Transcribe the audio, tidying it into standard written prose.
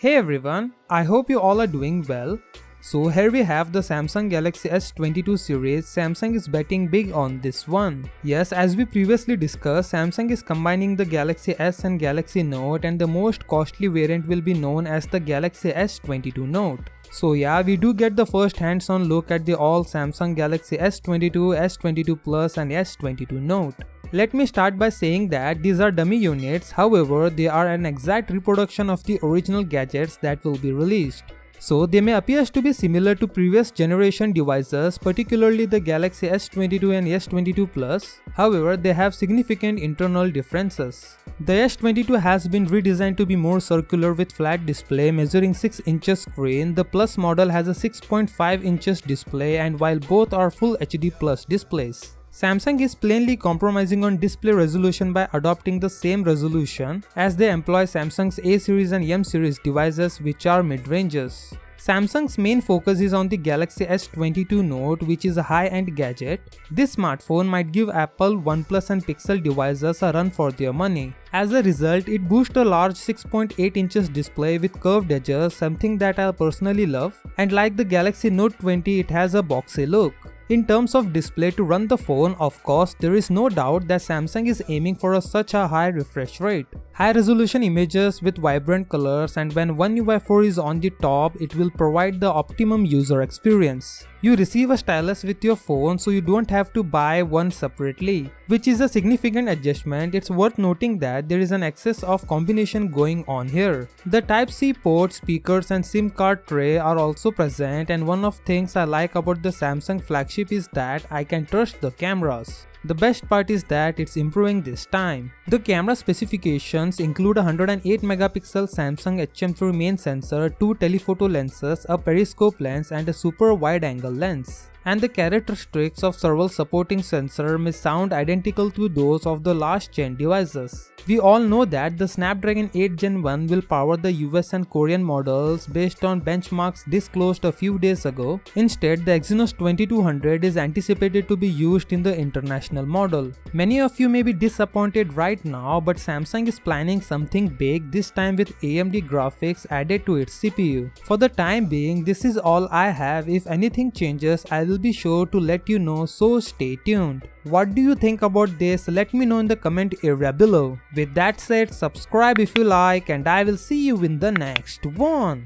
Hey everyone, I hope you all are doing well. So here we have the Samsung Galaxy S22 series. Samsung is betting big on this one. Yes, as we previously discussed, Samsung is combining the Galaxy S and Galaxy Note, and the most costly variant will be known as the Galaxy S22 Note. So yeah, we do get the first hands-on look at the all Samsung Galaxy S22, S22 Plus and S22 Note. Let me start by saying that these are dummy units, however they are an exact reproduction of the original gadgets that will be released. So they may appear to be similar to previous generation devices, particularly the Galaxy S22 and S22 Plus, however they have significant internal differences. The S22 has been redesigned to be more circular with flat display measuring 6 inches screen. The Plus model has a 6.5 inches display, and while both are full HD Plus displays. Samsung is plainly compromising on display resolution by adopting the same resolution as they employ Samsung's A series and M series devices, which are mid-ranges. Samsung's main focus is on the Galaxy S22 Note, which is a high-end gadget. This smartphone might give Apple, OnePlus and Pixel devices a run for their money. As a result, it boasts a large 6.8 inches display with curved edges, something that I personally love, and like the Galaxy Note 20, it has a boxy look. In terms of display to run the phone, of course, there is no doubt that Samsung is aiming for such a high refresh rate. High resolution images with vibrant colors, and when One UI 4 is on the top, it will provide the optimum user experience. You receive a stylus with your phone, so you don't have to buy one separately, which is a significant adjustment. It's worth noting that there is an excess of combination going on here. The Type-C port, speakers and SIM card tray are also present, and one of things I like about the Samsung flagship is that I can trust the cameras. The best part is that it's improving this time. The camera specifications include a 108 megapixel Samsung HM3 main sensor, 2 telephoto lenses, a periscope lens and a super wide angle lens. And the characteristics of several supporting sensors may sound identical to those of the last gen devices. We all know that the Snapdragon 8 Gen 1 will power the US and Korean models based on benchmarks disclosed a few days ago. Instead, the Exynos 2200 is anticipated to be used in the international model. Many of you may be disappointed right now, but Samsung is planning something big, this time with AMD graphics added to its CPU. For the time being, this is all I have. If anything changes, I will be sure to let you know, so stay tuned. What do you think about this? Let me know in the comment area below. With that said, subscribe if you like, and I will see you in the next one.